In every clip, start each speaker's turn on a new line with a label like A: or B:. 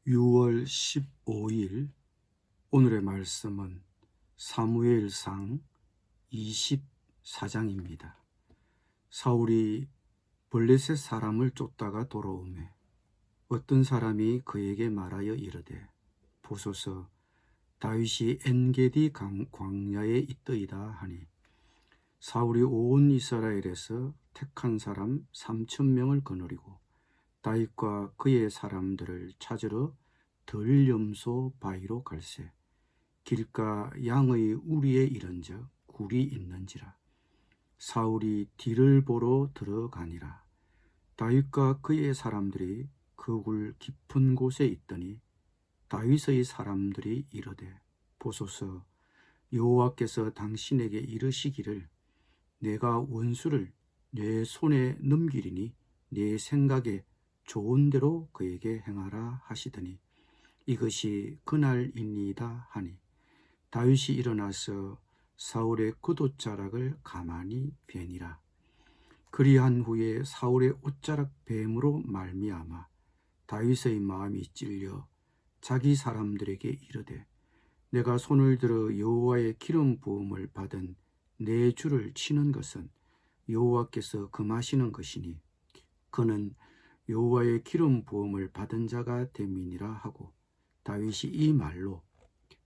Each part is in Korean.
A: 6월 15일 오늘의 말씀은 사무엘상 24장입니다. 사울이 블레셋 사람을 쫓다가 돌아오매 어떤 사람이 그에게 말하여 이르되 보소서 다윗이 엔게디 광야에 있더이다 하니 사울이 온 이스라엘에서 택한 사람 3,000명을 거느리고 다윗과 그의 사람들을 찾으러 들염소 바위로 갈새 길가 양의 우리에 이른적 굴이 있는지라. 사울이 뒤를 보러 들어가니라. 다윗과 그의 사람들이 그 굴 깊은 곳에 있더니 다윗의 사람들이 이르되 보소서 여호와께서 당신에게 이르시기를 내가 원수를 내 손에 넘기리니 내 생각에 좋은 대로 그에게 행하라 하시더니 이것이 그날이니이다 하니 다윗이 일어나서 사울의 겉옷자락을 가만히 베니라. 그리한 후에 사울의 옷자락 뱀으로 말미암아 다윗의 마음이 찔려 자기 사람들에게 이르되 내가 손을 들어 여호와의 기름 부음을 받은 내 주를 치는 것은 여호와께서 금하시는 것이니 그는 여호와의 기름 부음을 받은 자가 됨이니라 하고 다윗이 이 말로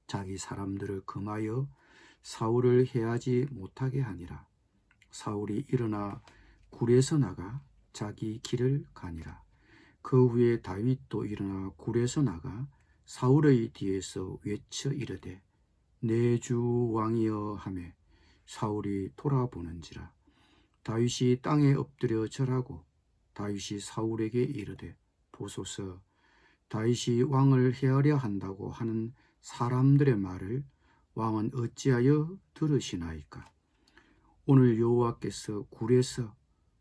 A: 자기 사람들을 금하여 사울을 해하지 못하게 하니라. 사울이 일어나 굴에서 나가 자기 길을 가니라. 그 후에 다윗도 일어나 굴에서 나가 사울의 뒤에서 외쳐 이르되 내 주 왕이여 하매 사울이 돌아보는지라. 다윗이 땅에 엎드려 절하고 다윗이 사울에게 이르되 보소서 다윗이 왕을 해하려 한다고 하는 사람들의 말을 왕은 어찌하여 들으시나이까. 오늘 여호와께서 굴에서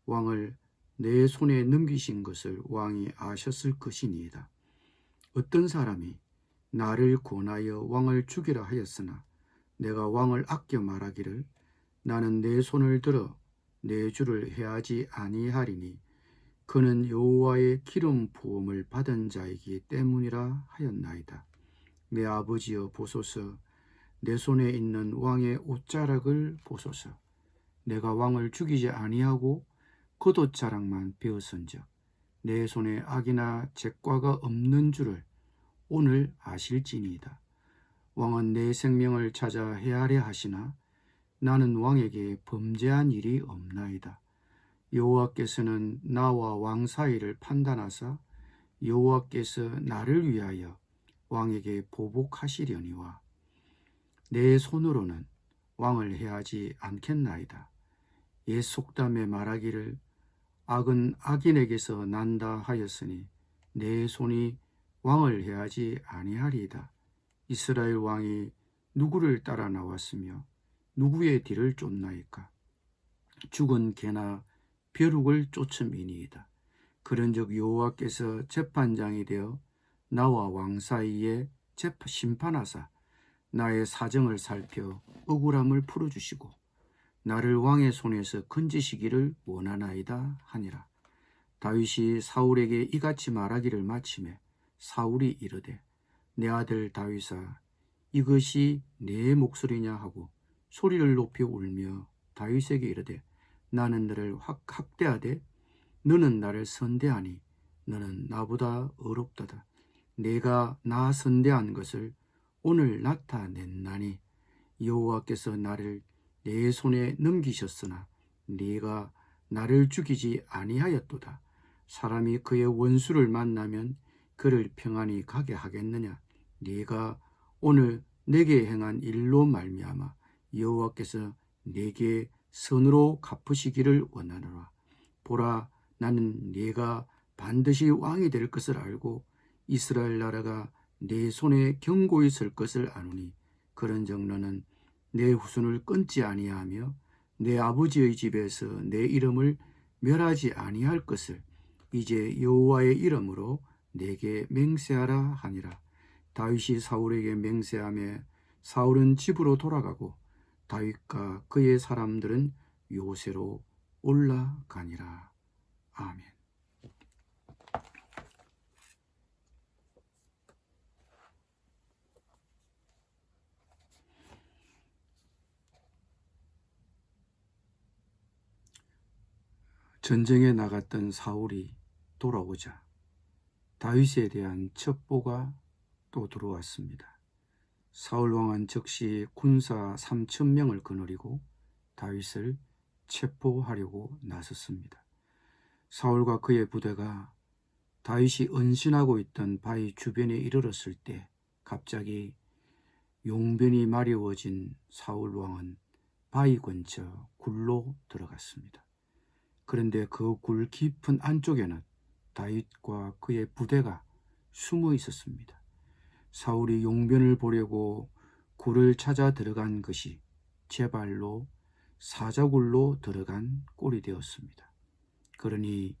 A: 왕을 내 손에 넘기신 것을 왕이 아셨을 것이니이다. 어떤 사람이 나를 권하여 왕을 죽이라 하였으나 내가 왕을 아껴 말하기를 나는 내 손을 들어 내 주를 해하지 아니하리니 그는 여호와의 기름 부음을 받은 자이기 때문이라 하였나이다. 내 아버지여 보소서 내 손에 있는 왕의 옷자락을 보소서. 내가 왕을 죽이지 아니하고 겉옷자락만 베었은즉 내 손에 악이나 죄과가 없는 줄을 오늘 아실지니이다. 왕은 내 생명을 찾아 해하려 하시나 나는 왕에게 범죄한 일이 없나이다. 여호와께서는 나와 왕 사이를 판단하사 여호와께서 나를 위하여 왕에게 보복하시려니와 내 손으로는 왕을 해하지 않겠나이다. 옛 속담에 말하기를 악은 악인에게서 난다 하였으니 내 손이 왕을 해하지 아니하리이다. 이스라엘 왕이 누구를 따라 나왔으며 누구의 뒤를 쫓나이까. 죽은 개나 벼룩을 쫓음이니이다. 그런즉 여호와께서 재판장이 되어 나와 왕 사이에 심판하사 나의 사정을 살펴 억울함을 풀어주시고 나를 왕의 손에서 건지시기를 원하나이다 하니라. 다윗이 사울에게 이같이 말하기를 마치매 사울이 이르되 내 아들 다윗아 이것이 내 목소리냐 하고 소리를 높여 울며 다윗에게 이르되 나는 너를 학대하되 너는 나를 선대하니 너는 나보다 어렵도다. 내가 나 선대한 것을 오늘 나타냈나니 여호와께서 나를 내 손에 넘기셨으나 네가 나를 죽이지 아니하였도다. 사람이 그의 원수를 만나면 그를 평안히 가게 하겠느냐. 네가 오늘 내게 행한 일로 말미암아 여호와께서 내게 선으로 갚으시기를 원하노라. 보라 나는 네가 반드시 왕이 될 것을 알고 이스라엘 나라가 내 손에 견고히 설 것을 아노니 그런즉 너는 내 후손을 끊지 아니하며 내 아버지의 집에서 내 이름을 멸하지 아니할 것을 이제 여호와의 이름으로 내게 맹세하라 하니라. 다윗이 사울에게 맹세하며 사울은 집으로 돌아가고 다윗과 그의 사람들은 요새로 올라가니라. 아멘. 전쟁에 나갔던 사울이 돌아오자 다윗에 대한 첩보가 또 들어왔습니다. 사울 왕은 즉시 군사 3,000명을 거느리고 다윗을 체포하려고 나섰습니다. 사울과 그의 부대가 다윗이 은신하고 있던 바위 주변에 이르렀을 때 갑자기 용변이 마려워진 사울 왕은 바위 근처 굴로 들어갔습니다. 그런데 그 굴 깊은 안쪽에는 다윗과 그의 부대가 숨어 있었습니다. 사울이 용변을 보려고 굴을 찾아 들어간 것이 제 발로 사자굴로 들어간 꼴이 되었습니다. 그러니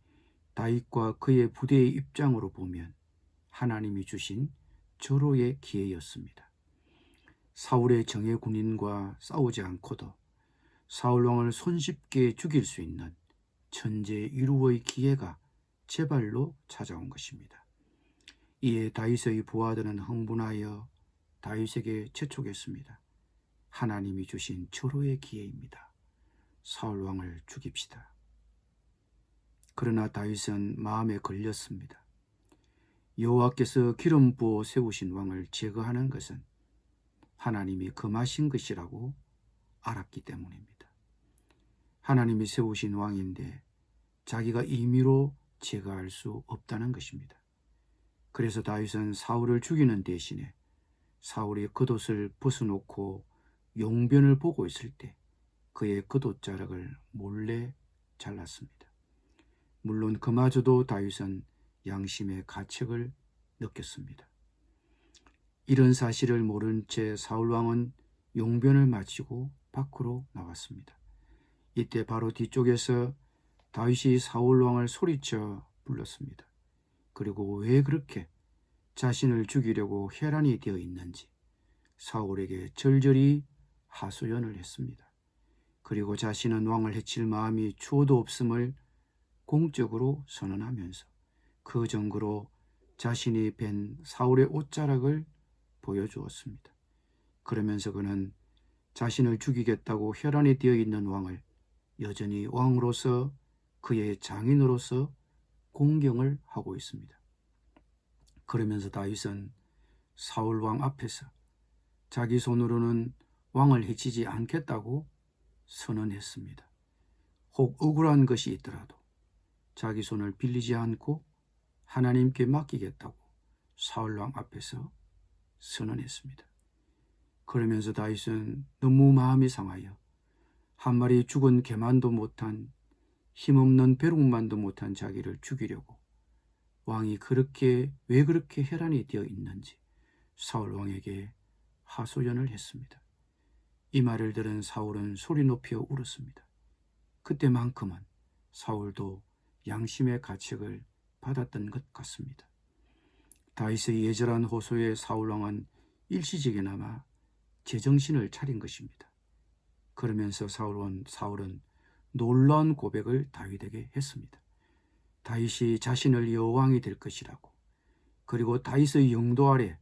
A: 다윗과 그의 부대의 입장으로 보면 하나님이 주신 절호의 기회였습니다. 사울의 정예 군인과 싸우지 않고도 사울 왕을 손쉽게 죽일 수 있는 천재일우의 기회가 제 발로 찾아온 것입니다. 이에 다윗의 부하들은 흥분하여 다윗에게 재촉했습니다. 하나님이 주신 절호의 기회입니다. 사울 왕을 죽입시다. 그러나 다윗은 마음에 걸렸습니다. 여호와께서 기름 부어 세우신 왕을 제거하는 것은 하나님이 금하신 것이라고 알았기 때문입니다. 하나님이 세우신 왕인데 자기가 임의로 제거할 수 없다는 것입니다. 그래서 다윗은 사울을 죽이는 대신에 사울이 겉옷을 벗어놓고 용변을 보고 있을 때 그의 겉옷자락을 몰래 잘랐습니다. 물론 그마저도 다윗은 양심의 가책을 느꼈습니다. 이런 사실을 모른 채 사울왕은 용변을 마치고 밖으로 나왔습니다. 이때 바로 뒤쪽에서 다윗이 사울왕을 소리쳐 불렀습니다. 그리고 왜 그렇게 자신을 죽이려고 혈안이 되어 있는지 사울에게 절절히 하소연을 했습니다. 그리고 자신은 왕을 해칠 마음이 추호도 없음을 공적으로 선언하면서 그 증거로 자신이 벤 사울의 옷자락을 보여주었습니다. 그러면서 그는 자신을 죽이겠다고 혈안이 되어 있는 왕을 여전히 왕으로서 그의 장인으로서 공경을 하고 있습니다. 그러면서 다윗은 사울 왕 앞에서 자기 손으로는 왕을 해치지 않겠다고 선언했습니다. 혹 억울한 것이 있더라도 자기 손을 빌리지 않고 하나님께 맡기겠다고 사울 왕 앞에서 선언했습니다. 그러면서 다윗은 너무 마음이 상하여 한 마리 죽은 개만도 못한 힘없는 벼룩만도 못한 자기를 죽이려고 왕이 왜 그렇게 혈안이 되어 있는지 사울 왕에게 하소연을 했습니다. 이 말을 들은 사울은 소리 높여 울었습니다. 그때만큼은 사울도 양심의 가책을 받았던 것 같습니다. 다윗의 예절한 호소에 사울 왕은 일시적이나마 제정신을 차린 것입니다. 그러면서 사울은 놀라운 고백을 다윗에게 했습니다. 다윗이 자신을 여왕이 될 것이라고, 그리고 다윗의 영도 아래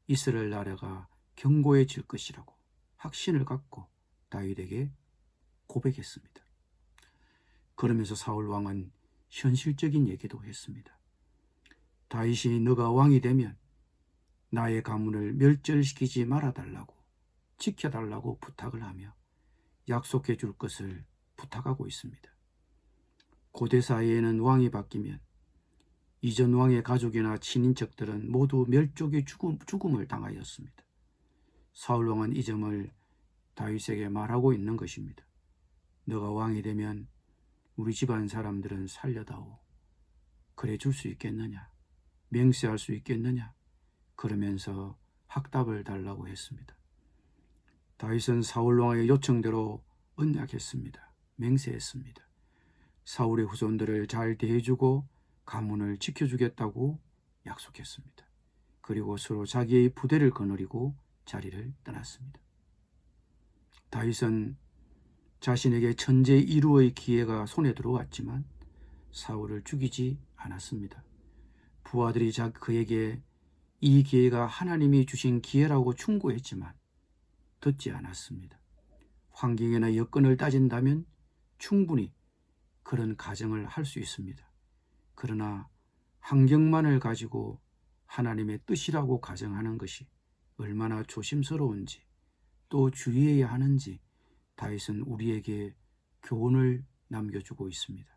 A: 이스라엘 나라가 견고해질 것이라고 확신을 갖고 다윗에게 고백했습니다. 그러면서 사울 왕은 현실적인 얘기도 했습니다. 다윗이 너가 왕이 되면 나의 가문을 멸절시키지 말아달라고, 지켜달라고 부탁을 하며 약속해 줄 것을 부탁하고 있습니다. 고대 사회에는 왕이 바뀌면 이전 왕의 가족이나 친인척들은 모두 멸족의 죽음을 당하였습니다. 사울 왕은 이 점을 다윗에게 말하고 있는 것입니다. 너가 왕이 되면 우리 집안 사람들은 살려다오. 그래 줄 수 있겠느냐? 맹세할 수 있겠느냐? 그러면서 학답을 달라고 했습니다. 다윗은 사울 왕의 요청대로 언약했습니다. 맹세했습니다. 사울의 후손들을 잘 대해주고 가문을 지켜주겠다고 약속했습니다. 그리고 서로 자기의 부대를 거느리고 자리를 떠났습니다. 다윗은 자신에게 천재일우의 기회가 손에 들어왔지만 사울을 죽이지 않았습니다. 부하들이 그에게 이 기회가 하나님이 주신 기회라고 충고했지만 듣지 않았습니다. 환경이나 여건을 따진다면 충분히 그런 가정을 할 수 있습니다. 그러나 환경만을 가지고 하나님의 뜻이라고 가정하는 것이 얼마나 조심스러운지 또 주의해야 하는지 다윗은 우리에게 교훈을 남겨주고 있습니다.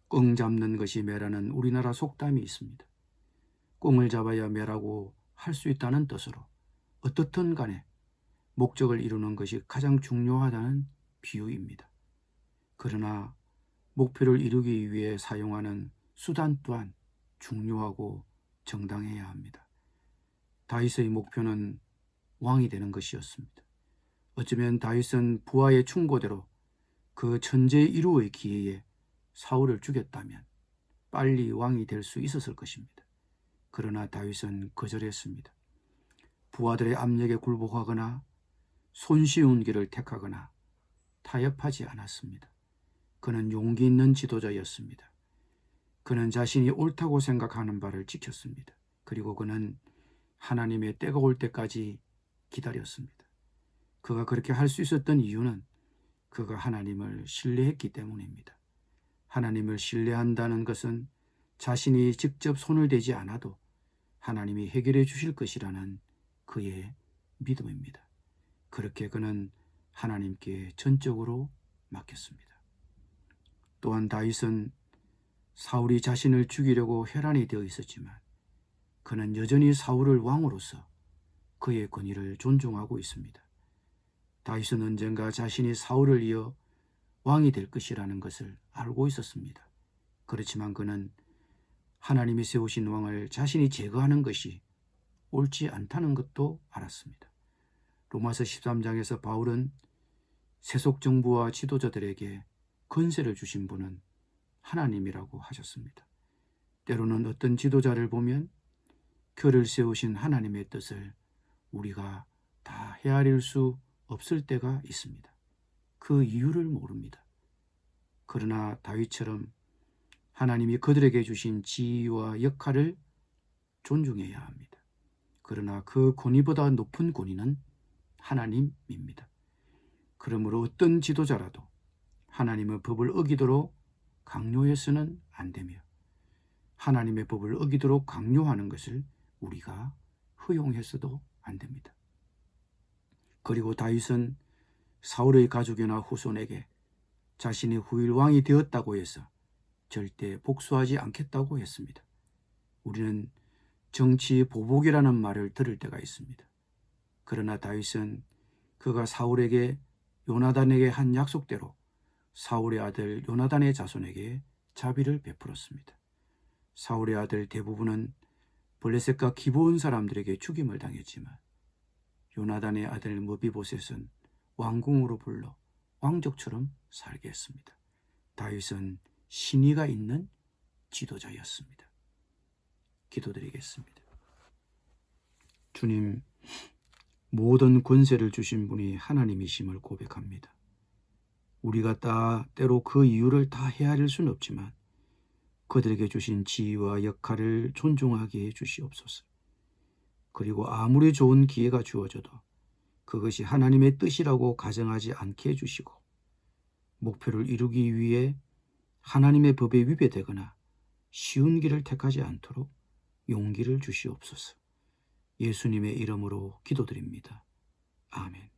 A: 꽁 잡는 것이 매라는 우리나라 속담이 있습니다. 꽁을 잡아야 매라고 할 수 있다는 뜻으로 어떻든 간에 목적을 이루는 것이 가장 중요하다는 비유입니다. 그러나 목표를 이루기 위해 사용하는 수단 또한 중요하고 정당해야 합니다. 다윗의 목표는 왕이 되는 것이었습니다. 어쩌면 다윗은 부하의 충고대로 그 천재 이루의 기회에 사울을 죽였다면 빨리 왕이 될 수 있었을 것입니다. 그러나 다윗은 거절했습니다. 부하들의 압력에 굴복하거나 손쉬운 길을 택하거나 타협하지 않았습니다. 그는 용기 있는 지도자였습니다. 그는 자신이 옳다고 생각하는 바를 지켰습니다. 그리고 그는 하나님의 때가 올 때까지 기다렸습니다. 그가 그렇게 할 수 있었던 이유는 그가 하나님을 신뢰했기 때문입니다. 하나님을 신뢰한다는 것은 자신이 직접 손을 대지 않아도 하나님이 해결해 주실 것이라는 그의 믿음입니다. 그렇게 그는 하나님께 전적으로 맡겼습니다. 또한 다윗은 사울이 자신을 죽이려고 혈안이 되어 있었지만 그는 여전히 사울을 왕으로서 그의 권위를 존중하고 있습니다. 다윗은 언젠가 자신이 사울을 이어 왕이 될 것이라는 것을 알고 있었습니다. 그렇지만 그는 하나님이 세우신 왕을 자신이 제거하는 것이 옳지 않다는 것도 알았습니다. 로마서 13장에서 바울은 세속 정부와 지도자들에게 권세를 주신 분은 하나님이라고 하셨습니다. 때로는 어떤 지도자를 보면 그를 세우신 하나님의 뜻을 우리가 다 헤아릴 수 없을 때가 있습니다. 그 이유를 모릅니다. 그러나 다윗처럼 하나님이 그들에게 주신 지위와 역할을 존중해야 합니다. 그러나 그 권위보다 높은 권위는 하나님입니다. 그러므로 어떤 지도자라도 하나님의 법을 어기도록 강요해서는 안 되며 하나님의 법을 어기도록 강요하는 것을 우리가 허용해서도 안 됩니다. 그리고 다윗은 사울의 가족이나 후손에게 자신이 후일 왕이 되었다고 해서 절대 복수하지 않겠다고 했습니다. 우리는 정치 보복이라는 말을 들을 때가 있습니다. 그러나 다윗은 그가 사울에게 요나단에게 한 약속대로 사울의 아들 요나단의 자손에게 자비를 베풀었습니다. 사울의 아들 대부분은 블레셋과 기브온 사람들에게 죽임을 당했지만 요나단의 아들 머비보셋은 왕궁으로 불러 왕족처럼 살게 했습니다. 다윗은 신의가 있는 지도자였습니다. 기도드리겠습니다. 주님, 모든 권세를 주신 분이 하나님이심을 고백합니다. 우리가 때로 그 이유를 다 헤아릴 수는 없지만 그들에게 주신 지위와 역할을 존중하게 해주시옵소서. 그리고 아무리 좋은 기회가 주어져도 그것이 하나님의 뜻이라고 가정하지 않게 해주시고 목표를 이루기 위해 하나님의 법에 위배되거나 쉬운 길을 택하지 않도록 용기를 주시옵소서. 예수님의 이름으로 기도드립니다. 아멘.